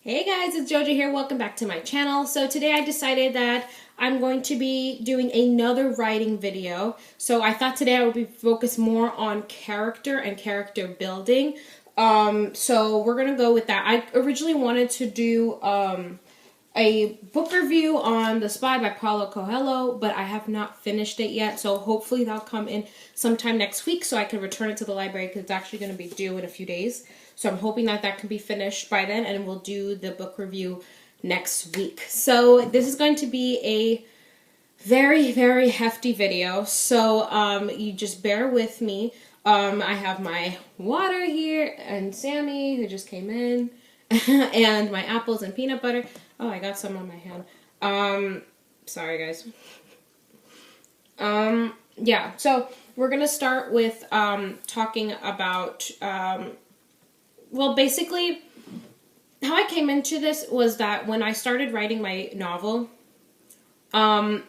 Hey guys, it's Jojo here. Welcome back to my channel. So today I decided that I'm going to be doing another writing video. So I thought today I would be focused more on character and character building. So we're gonna go with that. I originally wanted to do a book review on The Spy by Paulo Coelho, but I have not finished it yet. So hopefully that'll come in sometime next week so I can return it to the library because it's actually going to be due in a few days. So I'm hoping that that can be finished by then and we'll do the book review next week. So this is going to be a very, very hefty video. So you just bear with me. I have my water here and Sammy who just came in and my apples and peanut butter. Oh, I got some on my hand. Sorry guys. Yeah, so we're gonna start with talking about well, basically how I came into this was that when I started writing my novel, I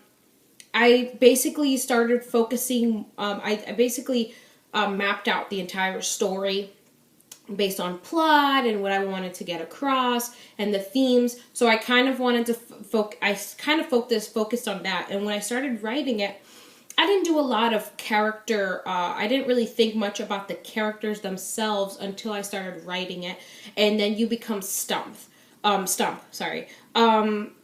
basically started focusing, I basically mapped out the entire story based on plot and what I wanted to get across and the themes. So I kind of wanted to focused on that. And when I started writing it, I didn't do a lot of character. I didn't really think much about the characters themselves until I started writing it, and then you become stumped. Sorry. And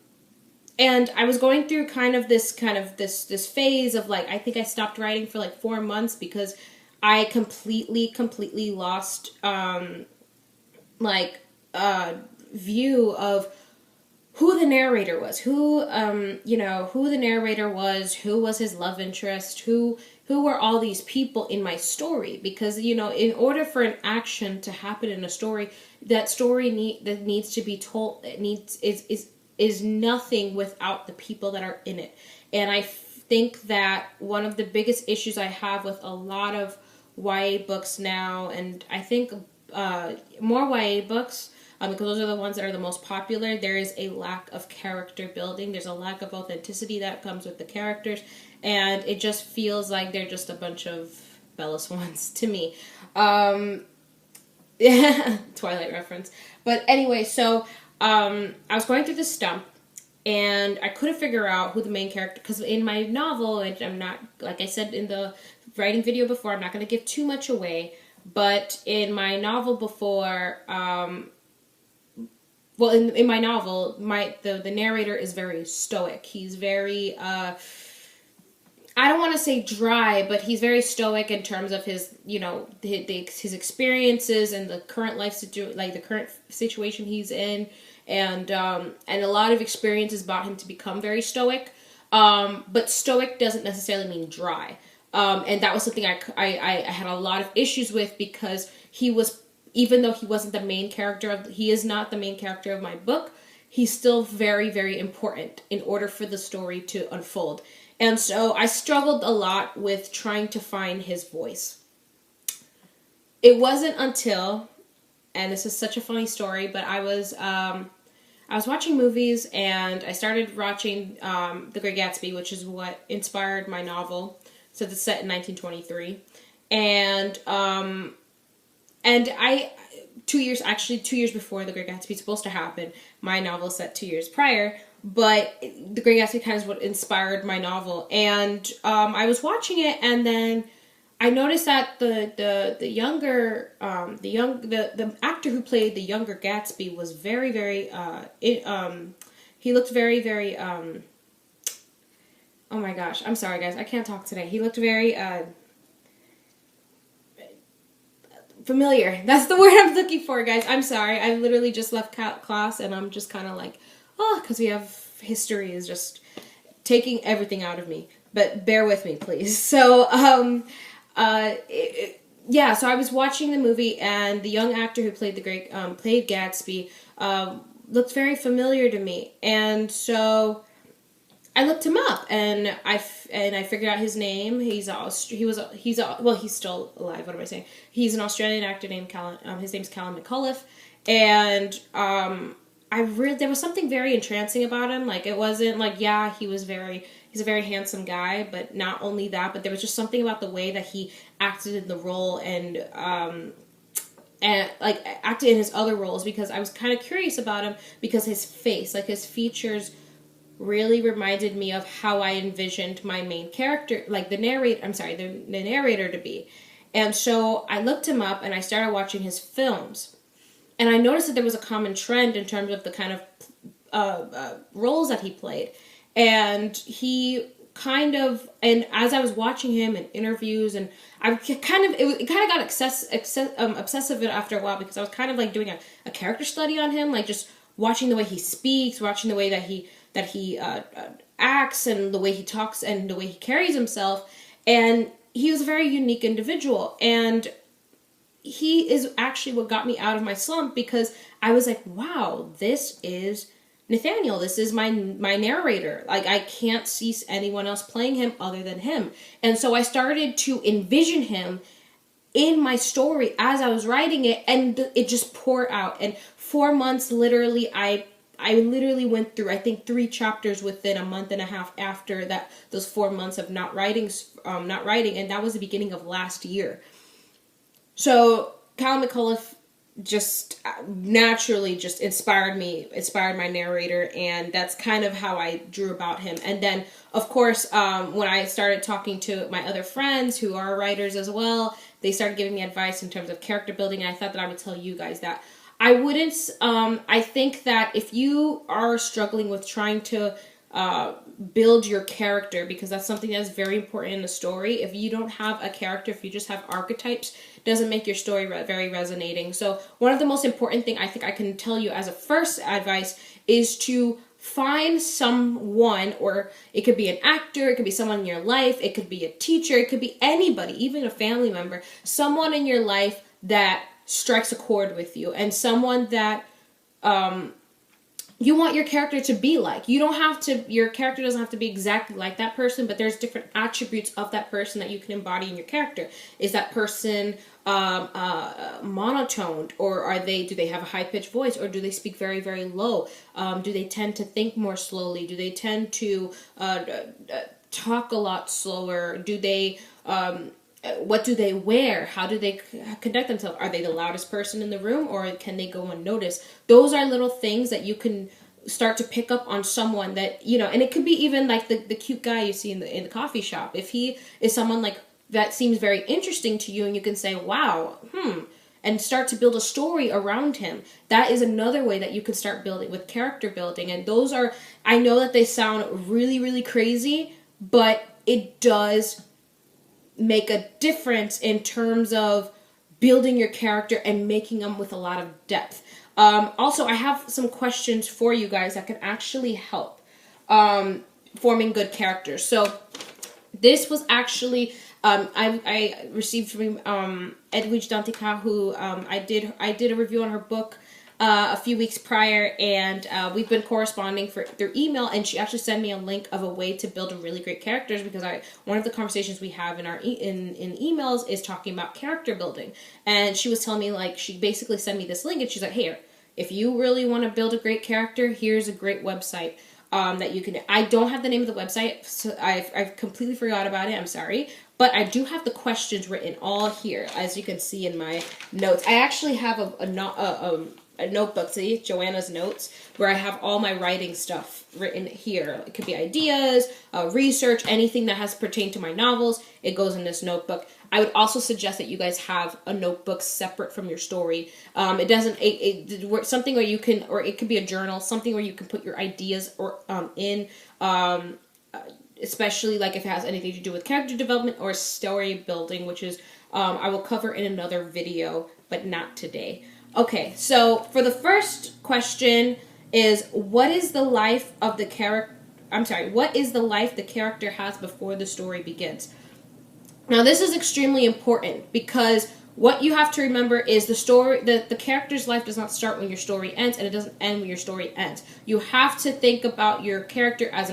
I was going through this phase of like, I think I stopped writing for like 4 months because I completely lost view of who the narrator was, who the narrator was, who was his love interest, who were all these people in my story. Because in order for an action to happen in a story, that story that needs to be told, is nothing without the people that are in it. And I think that one of the biggest issues I have with a lot of YA books now, and I think more YA books, because those are the ones that are the most popular, there is a lack of character building. There's a lack of authenticity that comes with the characters, and it just feels like they're just a bunch of Bella Swans to me. Yeah, Twilight reference. But anyway, so I was going through this stump, and I couldn't figure out who the main character, because in my novel, and I'm not, like I said in the writing video before, I'm not going to give too much away, but in my novel before, in my novel, the narrator is very stoic. He's very, I don't want to say dry, but he's very stoic in terms of his, his experiences and the current the current situation he's in, and a lot of experiences brought him to become very stoic. But stoic doesn't necessarily mean dry. And that was something I had a lot of issues with, because even though he wasn't the main character he is not the main character of my book, he's still very, very important in order for the story to unfold. And so I struggled a lot with trying to find his voice. It wasn't until, and this is such a funny story, but I was watching movies, and I started watching The Great Gatsby, which is what inspired my novel. So it's set in 1923, and I 2 years before The Great Gatsby is supposed to happen. My novel is set 2 years prior, but The Great Gatsby kind of is what inspired my novel. And I was watching it, and then I noticed that the actor who played the younger Gatsby was very, very he looked very, very oh my gosh, I'm sorry guys, I can't talk today. He looked very familiar. That's the word I'm looking for, guys. I'm sorry. I literally just left class, and I'm just kind of like, because we have history is just taking everything out of me. But bear with me, please. So, yeah. So I was watching the movie, and the young actor who played played Gatsby looked very familiar to me, and so I looked him up, and I figured out his name. He's still alive. What am I saying? He's an Australian actor named his name's Callum McAuliffe, and there was something very entrancing about him. Like, it wasn't like, yeah, he's a very handsome guy, but not only that, but there was just something about the way that he acted in the role, and and like acted in his other roles, because I was kind of curious about him, because his face, like his features, really reminded me of how I envisioned my main character, like the narrator to be. And so I looked him up and I started watching his films. And I noticed that there was a common trend in terms of the kind of roles that he played. And he kind of, and as I was watching him in interviews, and I kind of, it kind of got obsessive after a while, because I was kind of like doing a character study on him, like just watching the way he speaks, watching the way that he acts, and the way he talks, and the way he carries himself. And he was a very unique individual, and he is actually what got me out of my slump, because I was like, wow, this is Nathaniel. This is my narrator. Like, I can't see anyone else playing him other than him. And so I started to envision him in my story as I was writing it, and it just poured out. And 4 months, literally, I literally went through, I think, 3 chapters within a month and a half after that, those 4 months of not writing, and that was the beginning of last year. So Callum McAuliffe just naturally just inspired my narrator, and that's kind of how I drew about him. And then, of course, when I started talking to my other friends who are writers as well, they started giving me advice in terms of character building, and I thought that I would tell you guys that. I think that if you are struggling with trying to build your character, because that's something that's very important in the story. If you don't have a character, if you just have archetypes, it doesn't make your story very resonating. So one of the most important thing I think I can tell you as a first advice is to find someone, or it could be an actor, it could be someone in your life, it could be a teacher, it could be anybody, even a family member, someone in your life that strikes a chord with you, and someone that you want your character to be like. Your character doesn't have to be exactly like that person, but there's different attributes of that person that you can embody in your character. Is that person monotoned, or do they have a high-pitched voice, or do they speak very, very low? Do they tend to think more slowly? Do they tend to talk a lot slower? Do they what do they wear? How do they conduct themselves? Are they the loudest person in the room, or can they go unnoticed? Those are little things that you can start to pick up on someone that, and it could be even like the cute guy you see in the coffee shop. If he is someone like that seems very interesting to you, and you can say, wow, and start to build a story around him. That is another way that you can start building with character building. And those are, I know that they sound really, really crazy, but it does make a difference in terms of building your character and making them with a lot of depth. Also, I have some questions for you guys that can actually help forming good characters. So this was actually I received from Edwidge Dantica, who I did a review on her book a few weeks prior, and we've been corresponding through email, and she actually sent me a link of a way to build a really great characters, because one of the conversations we have in our in emails is talking about character building. And she was telling me, like, she basically sent me this link, and she's like, here, if you really want to build a great character, here's a great website that you can. I don't have the name of the website, so I've completely forgot about it, I'm sorry, but I do have the questions written all here, as you can see in my notes. I actually have a notebook, see, Joanna's notes, where I have all my writing stuff written here. It could be ideas, research, anything that has pertained to my novels. It goes in this notebook. I would also suggest that you guys have a notebook separate from your story. Something where you can, or it could be a journal, something where you can put your ideas in, especially like if it has anything to do with character development or story building, which is I will cover in another video, but not today. Okay, so for the first question is, what is the life the character has before the story begins? Now, this is extremely important, because what you have to remember is the character's life does not start when your story ends, and it doesn't end when your story ends. You have to think about your character as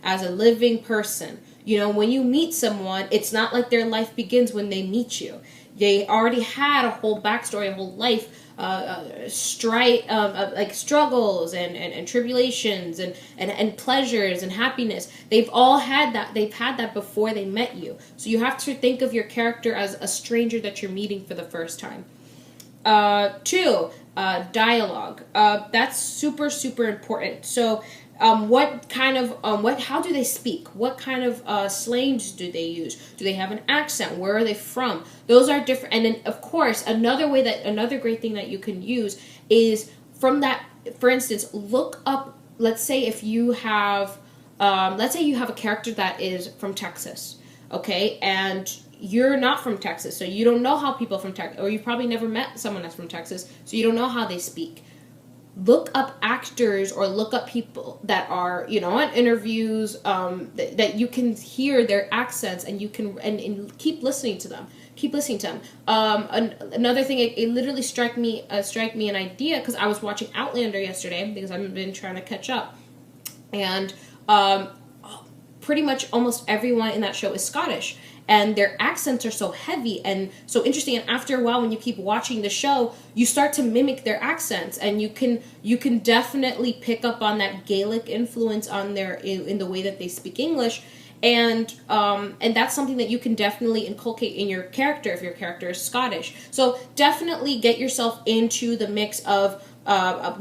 as a living person. When you meet someone, it's not like their life begins when they meet you. They already had a whole backstory, a whole life, like struggles and tribulations and pleasures and happiness. They've all had that. They've had that before they met you. So you have to think of your character as a stranger that you're meeting for the first time. Two, dialogue. That's super, super important. So, what kind of how do they speak? What kind of slangs do they use? Do they have an accent? Where are they from? Those are different. And then, of course, another great thing that you can use is from that. For instance, look up. Let's say if you have, let's say you have a character that is from Texas, okay, and you're not from Texas, so you don't know how people from Texas, or you've probably never met someone that's from Texas, so you don't know how they speak. Look up actors or look up people that are, on interviews, that you can hear their accents, and you can and keep listening to them. Keep listening to them. Another thing, it literally struck me an idea because I was watching Outlander yesterday because I've been trying to catch up, and pretty much almost everyone in that show is Scottish. And their accents are so heavy and so interesting. And after a while, when you keep watching the show, you start to mimic their accents, and you can definitely pick up on that Gaelic influence on their in the way that they speak English, and that's something that you can definitely inculcate in your character if your character is Scottish. So definitely get yourself into the mix of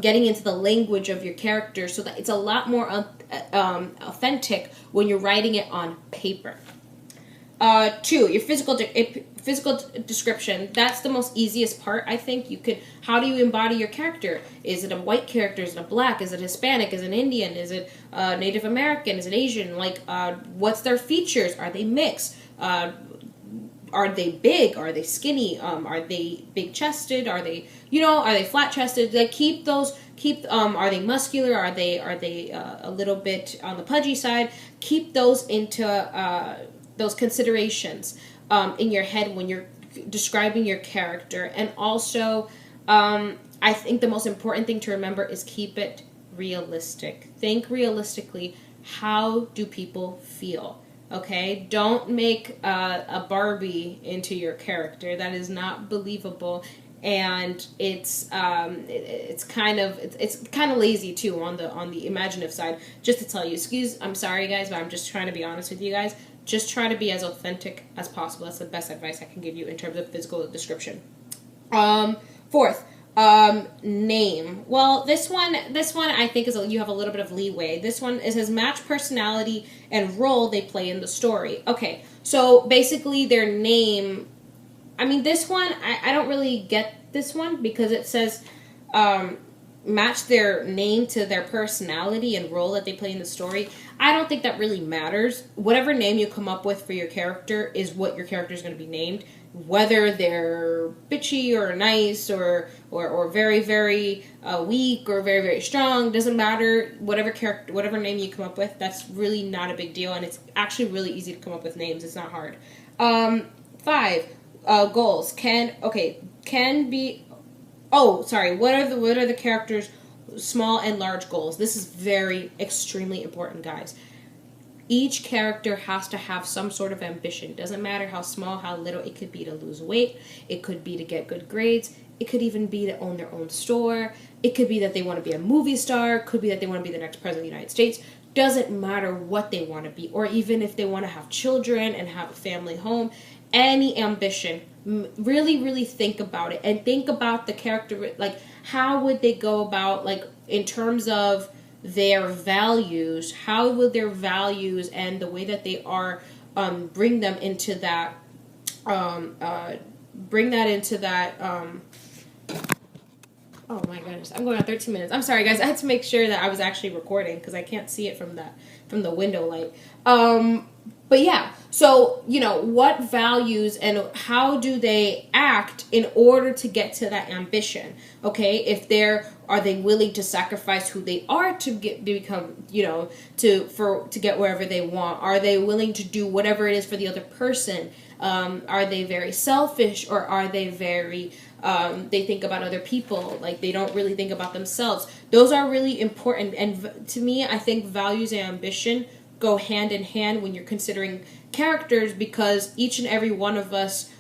getting into the language of your character, so that it's a lot more authentic when you're writing it on paper. Two, your physical description. That's the most easiest part, I think. How do you embody your character? Is it a white character? Is it a black? Is it Hispanic? Is it Indian? Is it Native American? Is it Asian? What's their features? Are they mixed? Are they big? Are they skinny? Are they big chested? Are they flat chested? Are they muscular? Are they a little bit on the pudgy side? Keep those into those considerations in your head when you're describing your character. And also, I think the most important thing to remember is keep it realistic. Think realistically. How do people feel? Okay? Don't make a Barbie into your character. That is not believable. And it's kind of lazy too on the imaginative side. Just to tell you, I'm sorry guys, but I'm just trying to be honest with you guys. Just try to be as authentic as possible. That's the best advice I can give you in terms of physical description. Fourth, name. Well, this one I think you have a little bit of leeway. This one, it says match personality and role they play in the story. Okay, so basically their name. I mean, this one I don't really get this one because it says match their name to their personality and role that they play in the story. I don't think that really matters. Whatever name you come up with for your character is what your character is going to be named. Whether they're bitchy or nice or very, very weak or very, very strong, doesn't matter. Whatever name you come up with, that's really not a big deal, and it's actually really easy to come up with names. It's not hard. 5, goals. What are the characters' small and large goals? This is extremely important, guys. Each character has to have some sort of ambition. Doesn't matter how small, how little. It could be to lose weight. It could be to get good grades. It could even be to own their own store. It could be that they want to be a movie star. It could be that they want to be the next president of the United States. Doesn't matter what they want to be, or even if they want to have children and have a family home. Any ambition. Really, really think about it, and think about the character. Like, how would they go about, in terms of their values? How would their values and the way that they are bring that into that? Oh my goodness, I'm going on 13 minutes. I'm sorry, guys. I had to make sure that I was actually recording because I can't see it from the window light. But yeah, so, what values and how do they act in order to get to that ambition? Okay, are they willing to sacrifice who they are to become, to get wherever they want? Are they willing to do whatever it is for the other person? Are they very selfish, or are they very, they think about other people, like they don't really think about themselves? Those are really important, and to me, I think values and ambition go hand in hand when you're considering characters, because each and every one of us,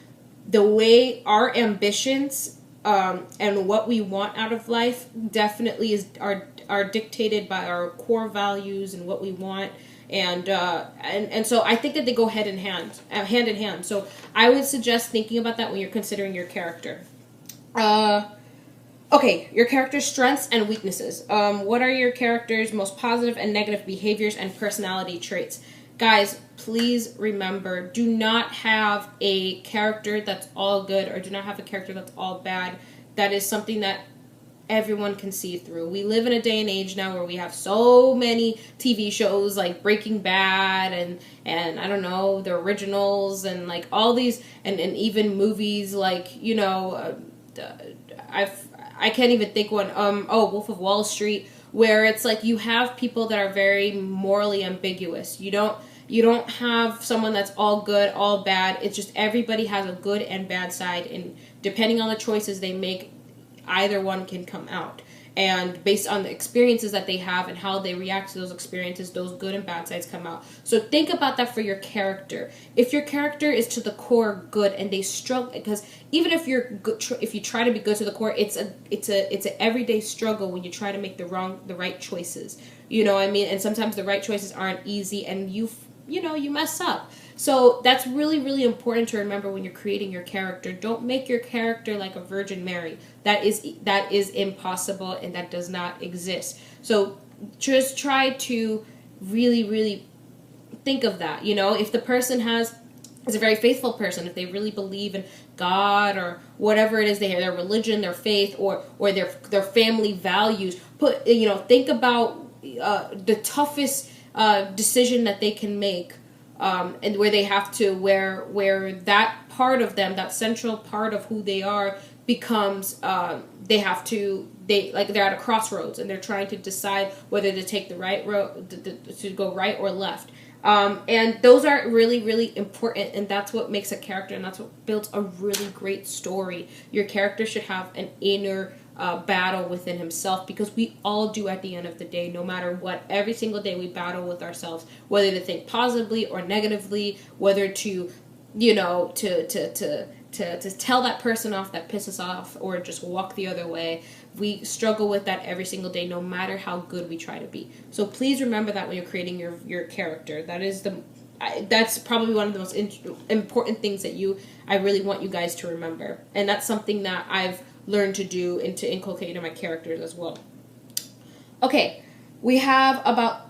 the way our ambitions and what we want out of life definitely are dictated by our core values and what we want, and so I think that they go hand in hand. So I would suggest thinking about that when you're considering your character. Okay, your character's strengths and weaknesses. What are your character's most positive and negative behaviors and personality traits? Guys, please remember, do not have a character that's all good or do not have a character that's all bad. That is something that everyone can see through. We live in a day and age now where we have so many TV shows like Breaking Bad and I don't know, the originals and like all these and even movies like, you know, I can't even think one. Wolf of Wall Street, where it's like you have people that are very morally ambiguous. You don't have someone that's all good, all bad. It's just everybody has a good and bad side, and depending on the choices they make, either one can come out. And based on the experiences that they have and how they react to those experiences, those good and bad sides come out. So think about that for your character. If your character is to the core good and they struggle, because even if you're good, if you try to be good to the core, it's an everyday struggle when you try to make the right choices. You know what I mean? And sometimes the right choices aren't easy, and you mess up. So that's really, really important to remember when you're creating your character. Don't make your character like a Virgin Mary. That is impossible, and that does not exist. So just try to really, really think of that. You know, if the person is a very faithful person, if they really believe in God or whatever it is they have, their religion, their faith, or their family values, think about the toughest decision that they can make. And where they have to, where that part of them, that central part of who they are, becomes, they're at a crossroads and they're trying to decide whether to take the right road, to go right or left. And those are really, really important, and that's what makes a character, and that's what builds a really great story. Your character should have an inner battle within himself, because we all do at the end of the day, no matter what. Every single day we battle with ourselves, whether to think positively or negatively, whether to tell that person off that pisses off, or just walk the other way. We struggle with that every single day, no matter how good we try to be. So please remember that when you're creating your character. That's probably one of the most important things that I really want you guys to remember, and that's something that I've learned to do and to inculcate in my characters as well. Okay, we have about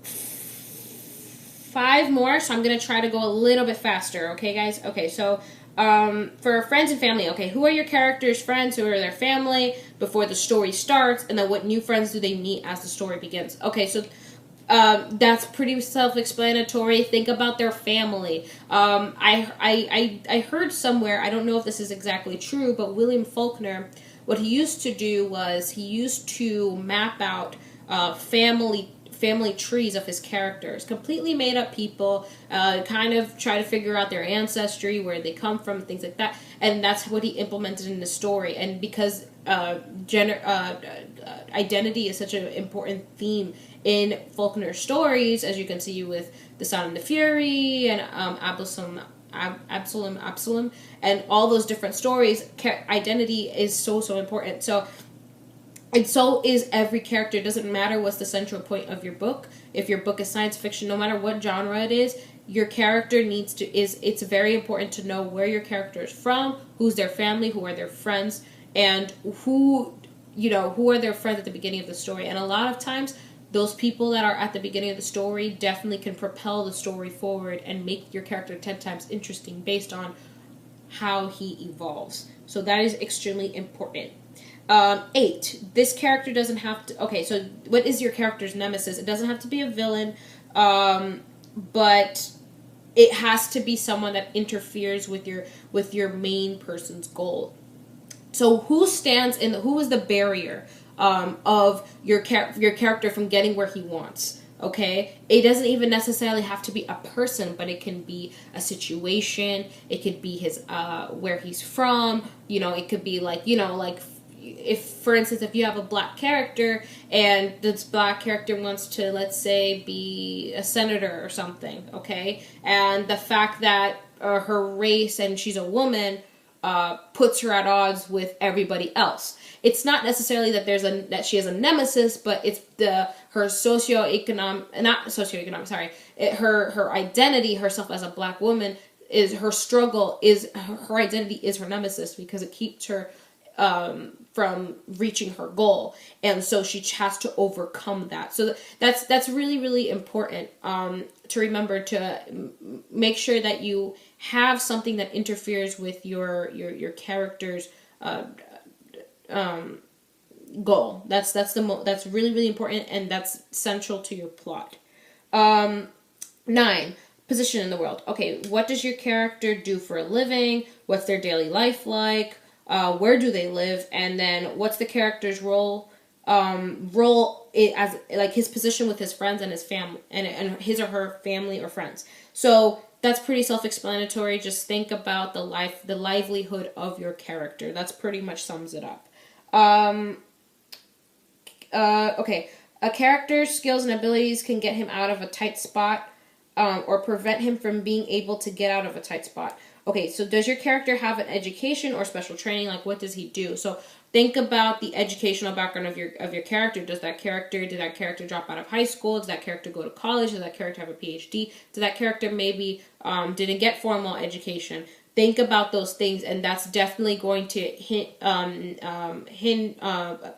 5 more, so I'm going to try to go a little bit faster, okay, guys? Okay, so for friends and family, okay, who are your characters' friends, who are their family before the story starts, and then what new friends do they meet as the story begins? Okay, so that's pretty self-explanatory. Think about their family. I heard somewhere, I don't know if this is exactly true, but William Faulkner, what he used to do was he used to map out family trees of his characters, completely made up people, kind of try to figure out their ancestry, where they come from, things like that, and that's what he implemented in the story. And because identity is such an important theme in Faulkner's stories, as you can see with The Sound and the Fury and Absalom, and all those different stories, identity is so important. So, and so is every character. It doesn't matter what's the central point of your book. If your book is science fiction, no matter what genre it is, your character it's very important to know where your character is from, who's their family, who are their friends, and who are their friends at the beginning of the story. And a lot of times, those people that are at the beginning of the story definitely can propel the story forward and make your character 10 times interesting based on how he evolves. So that is extremely important. 8. This character doesn't have to... Okay, so what is your character's nemesis? It doesn't have to be a villain, but it has to be someone that interferes with your main person's goal. So who is the barrier of your character from getting where he wants? Okay, it doesn't even necessarily have to be a person, but it can be a situation. It could be his where he's from. It could be like if, for instance, if you have a black character and this black character wants to, let's say, be a senator or something, okay, and the fact that her race and she's a woman puts her at odds with everybody else. It's not necessarily that she has a nemesis, but it's her identity, herself as a black woman, is her struggle, her identity is her nemesis, because it keeps her from reaching her goal, and so she has to overcome that. So that's really, really important to remember, to make sure that you have something that interferes with your character's goal. That's really, really important, and that's central to your plot. 9, position in the world. Okay, what does your character do for a living? What's their daily life like? Where do they live? And then what's the character's role as, like, his position with his friends and his family, and his or her family or friends. So that's pretty self-explanatory. Just think about the livelihood of your character. That's pretty much sums it up. Okay, a character's skills and abilities can get him out of a tight spot, or prevent him from being able to get out of a tight spot. Okay, so does your character have an education or special training? Like, what does he do? So think about the educational background of your character. Did that character drop out of high school? Does that character go to college? Does that character have a PhD? Does that character maybe didn't get formal education? Think about those things, and that's definitely going to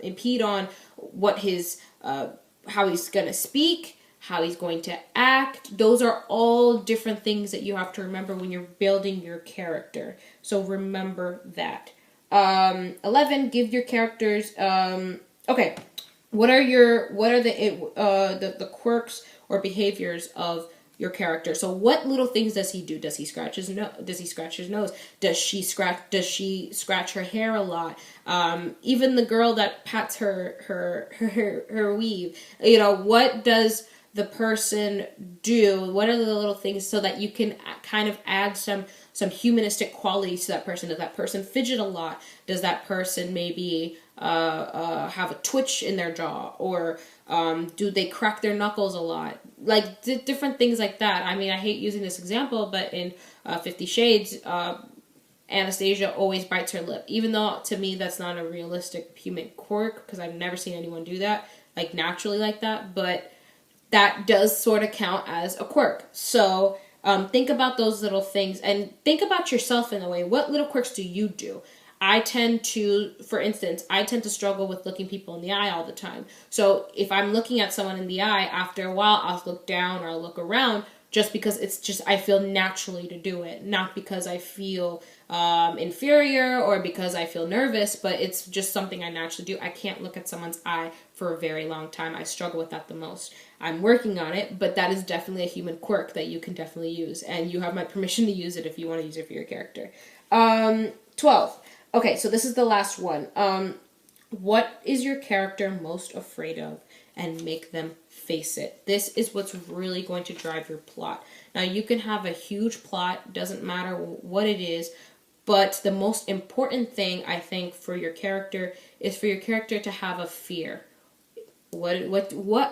impede on what his how he's gonna speak, how he's going to act. Those are all different things that you have to remember when you're building your character. So remember that. 11, give your characters. Okay, what are the quirks or behaviors of your character? So what little things does he do? Does he scratch his nose? Does she scratch her hair a lot? Even the girl that pats her weave. You know, what does the person do? What are the little things, so that you can kind of add some humanistic qualities to that person? Does that person fidget a lot? Does that person maybe have a twitch in their jaw? Or do they crack their knuckles a lot? Like, different things like that. I mean, I hate using this example, but in 50 Shades, Anastasia always bites her lip. Even though, to me, that's not a realistic human quirk, because I've never seen anyone do that, like, naturally like that. But that does sort of count as a quirk. So think about those little things, and think about yourself in a way. What little quirks do you do? For instance, I tend to struggle with looking people in the eye all the time. So if I'm looking at someone in the eye, after a while, I'll look down or I'll look around, just because I feel naturally to do it. Not because I feel inferior or because I feel nervous, but it's just something I naturally do. I can't look at someone's eye for a very long time. I struggle with that the most. I'm working on it, but that is definitely a human quirk that you can definitely use. And you have my permission to use it if you want to use it for your character. 12. Okay, so this is the last one. What is your character most afraid of? And make them face it. This is what's really going to drive your plot. Now, you can have a huge plot, doesn't matter what it is, but the most important thing, I think, for your character is for your character to have a fear. What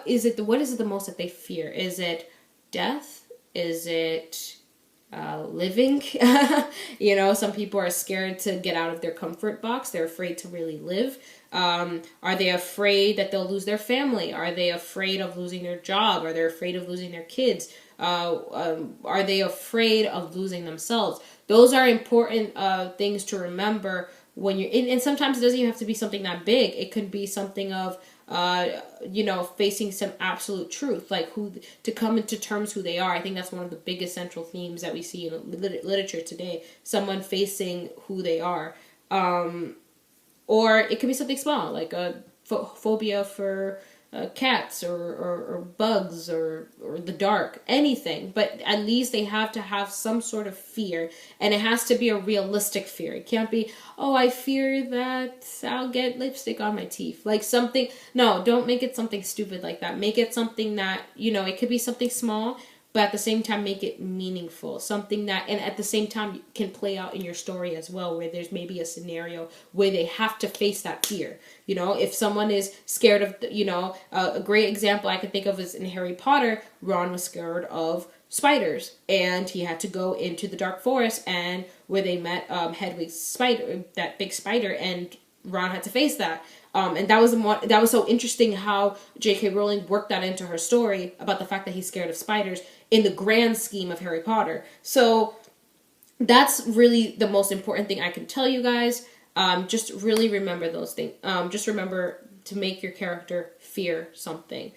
is it the most that they fear? Is it death? Is it living? You know, some people are scared to get out of their comfort box. They're afraid to really live. Are they afraid that they'll lose their family? Are they afraid of losing their job? Are they afraid of losing their kids? Are they afraid of losing themselves? Those are important things to remember when you're in, and sometimes it doesn't even have to be something that big. It could be something of facing some absolute truth, like to come into terms who they are. I think that's one of the biggest central themes that we see in literature today. Someone facing who they are. Or it could be something small, like a phobia for cats or bugs or the dark, anything. But at least they have to have some sort of fear, and it has to be a realistic fear. It can't be, oh, I fear that I'll get lipstick on my teeth. Like something, no, don't make it something stupid like that. Make it something that, it could be something small, but at the same time make it meaningful. Something that, and at the same time can play out in your story as well, where there's maybe a scenario where they have to face that fear. If someone is scared of, a great example I can think of is in Harry Potter. Ron was scared of spiders, and he had to go into the dark forest, and where they met Hedwig's spider, that big spider, and Ron had to face that. And that was so interesting how J.K. Rowling worked that into her story about the fact that he's scared of spiders in the grand scheme of Harry Potter. So that's really the most important thing I can tell you guys. just really remember those things. Just remember to make your character fear something.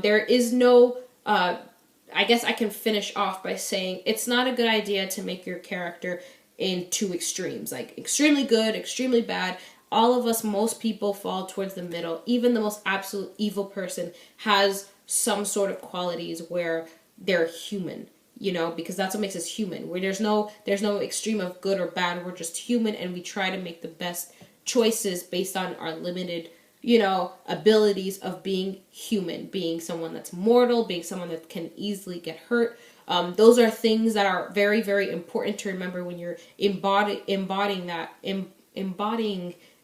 There is no, I guess I can finish off by saying it's not a good idea to make your character in two extremes, like extremely good, extremely bad. All of us, most people fall towards the middle. Even the most absolute evil person has some sort of qualities where they're human, you know, because that's what makes us human. Where there's no extreme of good or bad. We're just human, and we try to make the best choices based on our limited, you know, abilities of being human, being someone that's mortal, being someone that can easily get hurt. Those are things that are very, very important to remember when you're embodying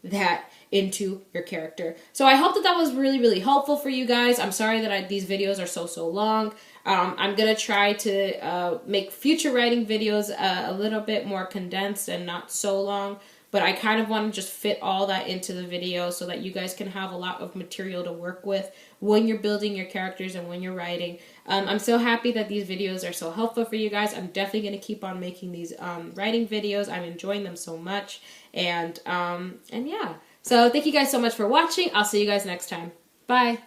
that into your character. So I hope that was really, really helpful for you guys. I'm sorry that these videos are so long. I'm gonna try to make future writing videos a little bit more condensed and not so long. But I kind of want to just fit all that into the video so that you guys can have a lot of material to work with when you're building your characters and when you're writing. I'm so happy that these videos are so helpful for you guys. I'm definitely going to keep on making these writing videos. I'm enjoying them so much. And yeah. So thank you guys so much for watching. I'll see you guys next time. Bye.